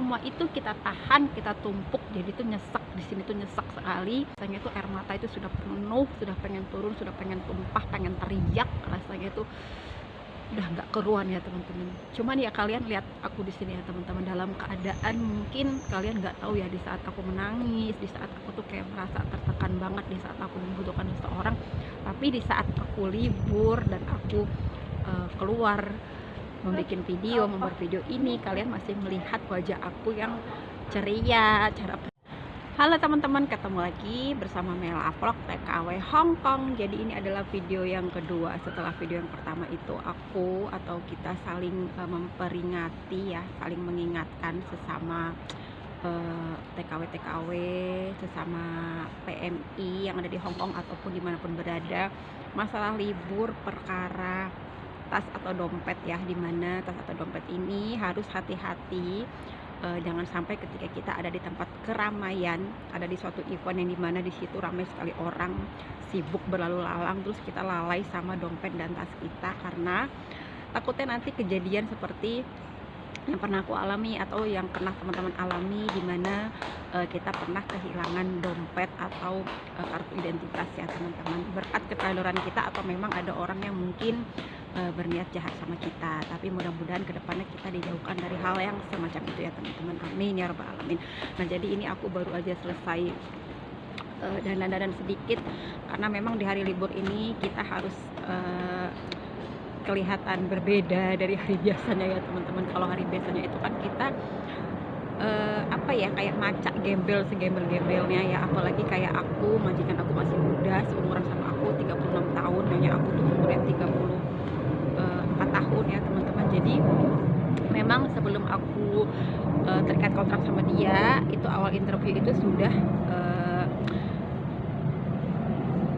semua itu kita tahan, kita tumpuk, jadi tuh nyesek di sini tuh nyesek sekali. Rasanya tuh air mata itu sudah penuh, sudah pengen turun, sudah pengen tumpah, pengen teriak, rasanya tuh udah nggak keruan ya teman-teman. Cuman ya kalian lihat aku di sini ya teman-teman, dalam keadaan mungkin kalian nggak tahu ya, di saat aku menangis, di saat aku tuh kayak merasa tertekan banget, di saat aku membutuhkan seseorang. Tapi di saat aku libur dan aku keluar membuat video ini, kalian masih melihat wajah aku yang ceria, cara. Halo teman-teman, ketemu lagi bersama Mela Vlog TKW Hong Kong. Jadi ini adalah video yang kedua setelah video yang pertama itu aku atau kita saling memperingati ya, saling mengingatkan sesama TKW sesama PMI yang ada di Hong Kong ataupun dimanapun berada, masalah libur perkara tas atau dompet ya, dimana tas atau dompet ini harus hati-hati. Jangan sampai ketika kita ada di tempat keramaian, ada di suatu event yang dimana di situ ramai sekali orang, sibuk berlalu lalang, terus kita lalai sama dompet dan tas kita, karena takutnya nanti kejadian seperti yang pernah aku alami atau yang pernah teman-teman alami, dimana kita pernah kehilangan dompet atau kartu identitas ya teman-teman, berkat keteledoran kita atau memang ada orang yang mungkin berniat jahat sama kita. Tapi mudah-mudahan kedepannya kita dijauhkan dari hal yang semacam itu ya teman-teman, amin ya rabbal alamin. Nah jadi ini aku baru aja selesai dandan sedikit, karena memang di hari libur ini kita harus kelihatan berbeda dari hari biasanya ya teman-teman. Kalau hari biasanya itu kan kita apa ya, kayak macak gembel segembel-gembelnya ya, apalagi kayak aku, majikan aku masih muda, seumuran sama aku 36 tahun, hanya aku tuh umurnya 34 tahun ya teman-teman. Jadi memang sebelum aku terikat kontrak sama dia, itu awal interview itu sudah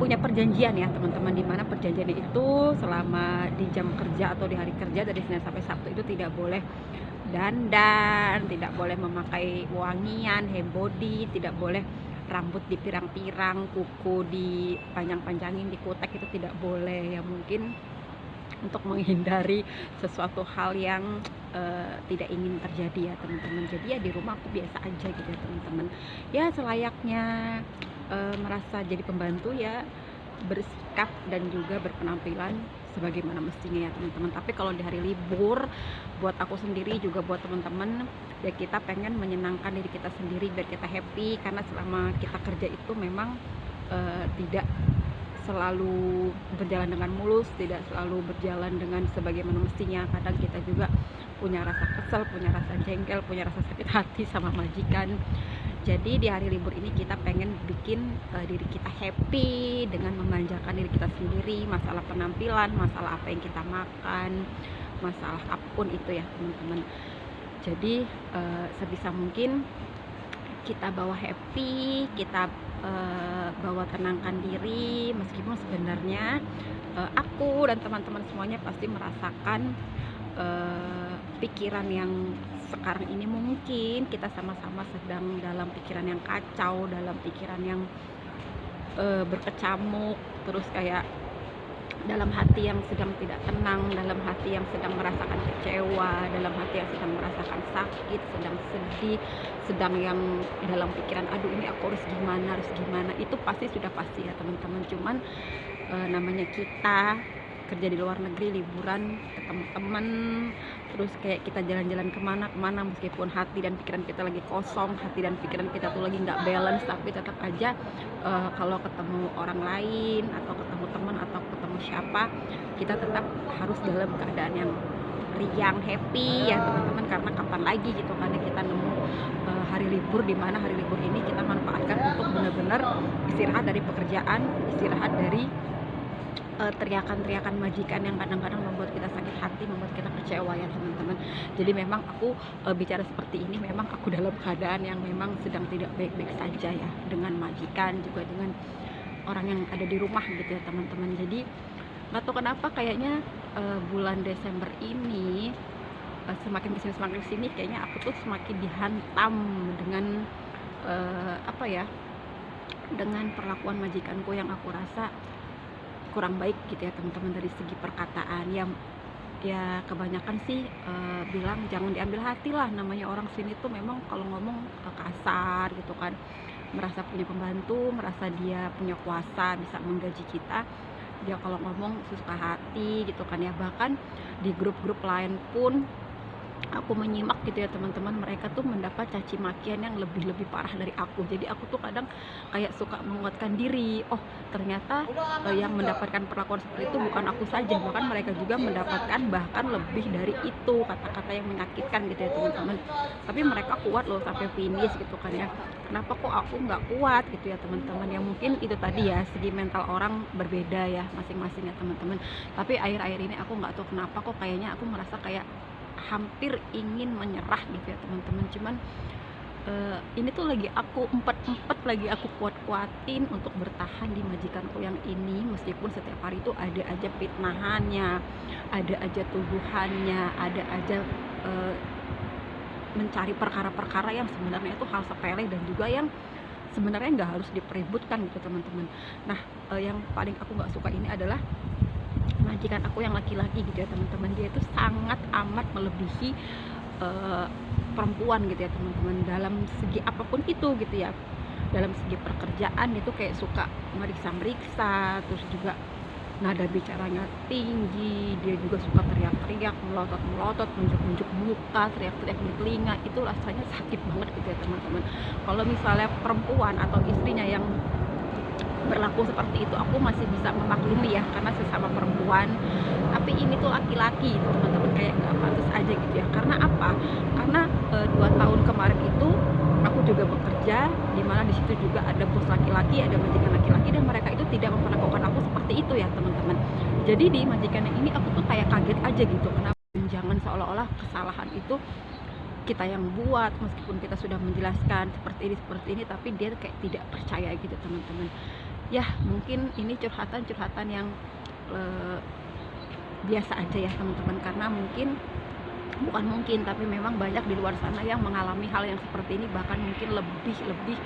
punya perjanjian ya teman-teman, dimana perjanjian itu selama di jam kerja atau di hari kerja dari Senin sampai Sabtu itu tidak boleh dandan, tidak boleh memakai wangian, hair body, tidak boleh rambut dipirang-pirang, kuku dipanjang-panjangin, dikutek, itu tidak boleh ya, mungkin untuk menghindari sesuatu hal yang tidak ingin terjadi ya teman-teman. Jadi ya di rumah aku biasa aja gitu ya teman-teman, ya selayaknya merasa jadi pembantu ya, bersikap dan juga berpenampilan sebagaimana mestinya ya teman-teman. Tapi kalau di hari libur, buat aku sendiri juga buat teman-teman ya, kita pengen menyenangkan diri kita sendiri biar kita happy, karena selama kita kerja itu memang tidak selalu berjalan dengan mulus, tidak selalu berjalan dengan sebagaimana mestinya. Kadang kita juga punya rasa kesel, punya rasa jengkel, punya rasa sakit hati sama majikan. Jadi di hari libur ini kita pengen bikin diri kita happy dengan memanjakan diri kita sendiri, masalah penampilan, masalah apa yang kita makan, masalah apapun itu ya teman-teman. Jadi sebisa mungkin kita bawa happy, kita bawa tenangkan diri, meskipun sebenarnya aku dan teman-teman semuanya pasti merasakan pikiran yang sekarang ini mungkin kita sama-sama sedang dalam pikiran yang kacau, dalam pikiran yang berkecamuk, terus kayak dalam hati yang sedang tidak tenang, dalam hati yang sedang merasakan kecewa, dalam hati yang sedang merasakan sakit, sedang sedih, sedang yang dalam pikiran aduh ini aku harus gimana, itu pasti sudah pasti ya teman-teman. Cuman namanya kita kerja di luar negeri, liburan, ketemu temen, terus kayak kita jalan-jalan kemana, meskipun hati dan pikiran kita lagi kosong, hati dan pikiran kita tuh lagi nggak balance, tapi tetap aja kalau ketemu orang lain atau ketemu teman atau ketemu siapa, kita tetap harus dalam keadaan yang riang, happy ya teman-teman, karena kapan lagi gitu karena kita nemu hari libur, dimana hari libur ini kita manfaatkan untuk benar-benar istirahat dari pekerjaan, istirahat dari teriakan-teriakan majikan yang kadang-kadang membuat kita sakit hati, membuat kita kecewa ya teman-teman. Jadi memang aku bicara seperti ini, memang aku dalam keadaan yang memang sedang tidak baik-baik saja ya, dengan majikan juga dengan orang yang ada di rumah gitu ya teman-teman. Jadi nggak tahu kenapa kayaknya bulan Desember ini semakin kesini kayaknya aku tuh semakin dihantam dengan apa ya, dengan perlakuan majikanku yang aku rasa kurang baik gitu ya teman-teman, dari segi perkataan ya. ya kebanyakan sih bilang jangan diambil hati lah, namanya orang sini tuh memang kalau ngomong kasar gitu kan, merasa punya pembantu, merasa dia punya kuasa bisa menggaji kita, dia kalau ngomong suka hati gitu kan ya. Bahkan di grup-grup lain pun aku menyimak gitu ya teman-teman, mereka tuh mendapat caci makian yang lebih-lebih parah dari aku. Jadi aku tuh kadang kayak suka menguatkan diri, oh ternyata yang mendapatkan perlakuan seperti itu bukan aku saja, bahkan mereka juga mendapatkan bahkan lebih dari itu, kata-kata yang menyakitkan gitu ya teman-teman. Tapi mereka kuat loh sampai finish gitu kan ya. Kenapa kok aku nggak kuat gitu ya teman-teman? Yang mungkin itu tadi ya, segi mental orang berbeda ya masing-masing ya teman-teman. Tapi akhir-akhir ini aku nggak tahu kenapa kok kayaknya aku merasa kayak hampir ingin menyerah gitu ya teman-teman. Cuman ini tuh lagi aku empet-empet, lagi aku kuat-kuatin untuk bertahan di majikanku yang ini, meskipun setiap hari itu ada aja fitnahannya, ada aja tuduhannya, ada aja mencari perkara-perkara yang sebenarnya itu hal sepele dan juga yang sebenarnya nggak harus dipeributkan gitu teman-teman. Nah yang paling aku nggak suka ini adalah majikan aku yang laki-laki gitu ya teman-teman. Dia itu sangat amat melebihi perempuan gitu ya teman-teman, dalam segi apapun itu gitu ya. Dalam segi pekerjaan itu kayak suka meriksa-meriksa, terus juga nada bicaranya tinggi, dia juga suka teriak-teriak, melotot-melotot, nunjuk-nunjuk muka, teriak-teriak di telinga. Itu rasanya sakit banget gitu ya teman-teman. Kalau misalnya perempuan atau istrinya yang berlaku seperti itu aku masih bisa memaklumi ya, karena sesama perempuan. Tapi ini tuh laki-laki teman-teman, kayak nggak pantas aja gitu ya. Karena apa? Karena 2 tahun kemarin itu aku juga bekerja, dimana di situ juga ada bos laki-laki, ada majikan laki-laki, dan mereka itu tidak memperlakukan aku seperti itu ya teman-teman. Jadi di majikan yang ini aku tuh kayak kaget aja gitu, kenapa jangan seolah-olah kesalahan itu kita yang buat, meskipun kita sudah menjelaskan seperti ini, tapi dia kayak tidak percaya gitu teman-teman. Ya mungkin ini curhatan-curhatan yang biasa aja ya teman-teman, karena bukan mungkin, tapi memang banyak di luar sana yang mengalami hal yang seperti ini, bahkan mungkin lebih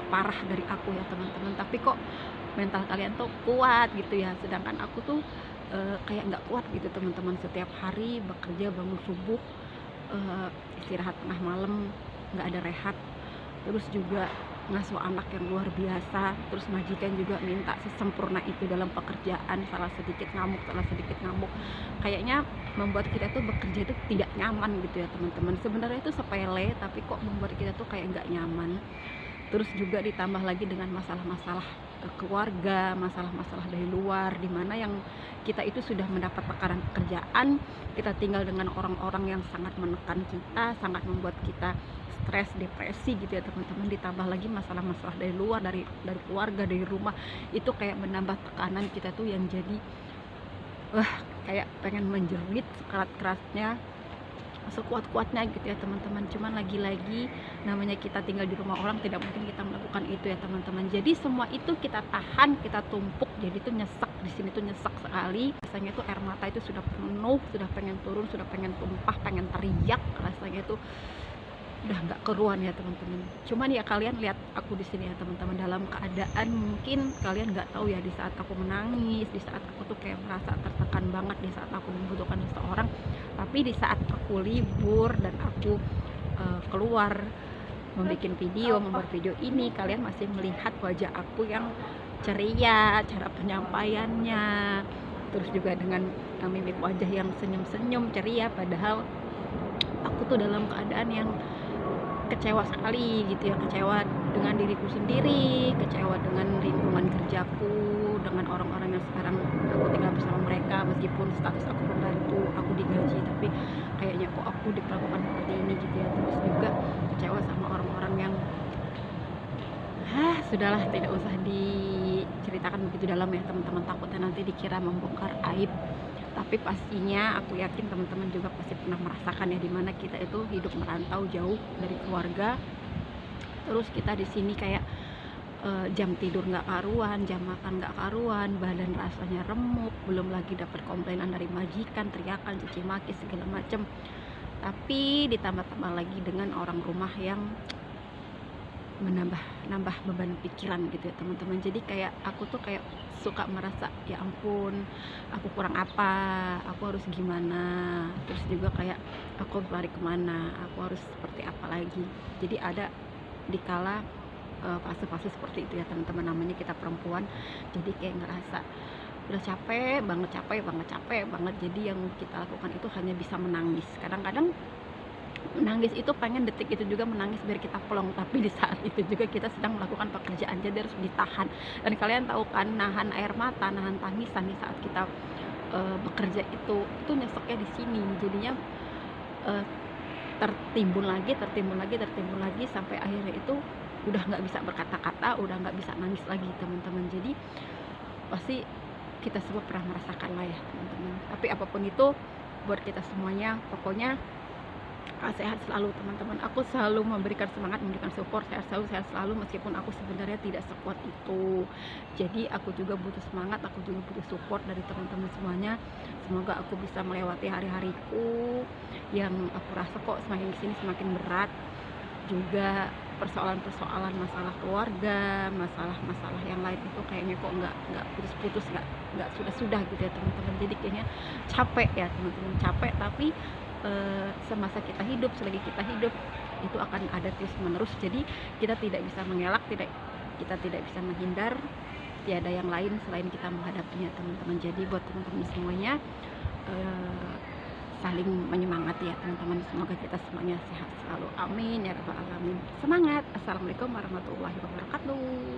parah dari aku ya teman-teman. Tapi kok mental kalian tuh kuat gitu ya, sedangkan aku tuh kayak nggak kuat gitu teman-teman. Setiap hari bekerja, bangun subuh, istirahat tengah malam, nggak ada rehat, terus juga ngasuh anak yang luar biasa, terus majikan juga minta sesempurna itu dalam pekerjaan, salah sedikit ngamuk, kayaknya membuat kita tuh bekerja itu tidak nyaman gitu ya teman-teman. Sebenarnya itu sepele, tapi kok membuat kita tuh kayak nggak nyaman. Terus juga ditambah lagi dengan masalah-masalah keluarga, masalah-masalah dari luar, dimana yang kita itu sudah mendapat tekanan pekerjaan, kita tinggal dengan orang-orang yang sangat menekan kita, sangat membuat kita stres, depresi gitu ya teman-teman. Ditambah lagi masalah-masalah dari luar, dari keluarga, dari rumah, itu kayak menambah tekanan kita tuh yang jadi kayak pengen menjerit sekeras-kerasnya, sekuat-kuatnya gitu ya teman-teman. Cuman lagi-lagi namanya kita tinggal di rumah orang, tidak mungkin kita melakukan itu ya teman-teman. Jadi semua itu kita tahan, kita tumpuk, jadi tuh nyesek. Di sini tuh nyesek sekali, rasanya tuh air mata itu sudah penuh, sudah pengen turun, sudah pengen tumpah, pengen teriak, rasanya tuh udah nggak keruan ya teman-teman. Cuman ya kalian lihat aku di sini ya teman-teman, dalam keadaan mungkin kalian nggak tahu ya, di saat aku menangis, di saat aku tuh kayak merasa tertekan banget, di saat aku membutuhkan seseorang. Tapi di saat aku libur dan aku keluar membuat video ini, kalian masih melihat wajah aku yang ceria, cara penyampaiannya, terus juga dengan mimik wajah yang senyum-senyum ceria, padahal aku tuh dalam keadaan yang kecewa sekali gitu ya, kecewa dengan diriku sendiri, kecewa dengan lingkungan kerjaku, dengan orang-orang yang sekarang aku tinggal bersama mereka. Meskipun status aku pembantu, aku digaji, tapi kayaknya kok aku diperlakukan seperti ini gitu ya. Terus juga kecewa sama orang-orang yang sudahlah, tidak usah diceritakan begitu dalam ya teman-teman, takutnya nanti dikira membongkar aib. Tapi pastinya aku yakin teman-teman juga pasti pernah merasakan ya, dimana kita itu hidup merantau jauh dari keluarga, terus kita di sini kayak jam tidur nggak karuan, jam makan nggak karuan, badan rasanya remuk, belum lagi dapat komplainan dari majikan, teriakan, caci maki segala macem. Tapi ditambah-tambah lagi dengan orang rumah yang menambah nambah beban pikiran gitu ya teman-teman. Jadi kayak aku tuh kayak suka merasa ya ampun, aku kurang apa, aku harus gimana, terus juga kayak aku harus lari kemana, aku harus seperti apa lagi. Jadi ada dikala fase-fase seperti itu ya teman-teman, namanya kita perempuan. Jadi kayak ngerasa udah capek banget, capek banget, capek banget. Jadi yang kita lakukan itu hanya bisa menangis. Kadang-kadang menangis itu pengen detik itu juga menangis biar kita plong, tapi di saat itu juga kita sedang melakukan pekerjaan, jadi harus ditahan. Dan kalian tahu kan, nahan air mata, nahan tangisan di saat kita bekerja itu nyeseknya di sini. Jadinya eh, tertimbun lagi, tertimbun lagi, tertimbun lagi, sampai akhirnya itu udah nggak bisa berkata-kata, udah nggak bisa nangis lagi teman-teman. Jadi pasti kita semua pernah merasakan lah ya teman-teman. Tapi apapun itu buat kita semuanya, pokoknya sehat selalu teman-teman. Aku selalu memberikan semangat, memberikan support, sehat selalu meskipun aku sebenarnya tidak sekuat itu. Jadi aku juga butuh semangat, aku juga butuh support dari teman-teman semuanya. Semoga aku bisa melewati hari-hariku yang aku rasa kok semakin kesini semakin berat. Juga persoalan-persoalan masalah keluarga, masalah-masalah yang lain itu kayaknya kok nggak putus-putus, nggak sudah gitu ya teman-teman. Jadi kayaknya capek ya teman-teman, capek. Tapi semasa kita hidup, selagi kita hidup itu akan ada terus menerus. Jadi kita tidak bisa mengelak, kita tidak bisa menghindar, tiada yang lain selain kita menghadapinya teman-teman. Jadi buat teman-teman semuanya, saling menyemangati ya teman-teman. Semoga kita semuanya sehat selalu, amin ya rabbal alamin. Semangat. Assalamualaikum warahmatullahi wabarakatuh.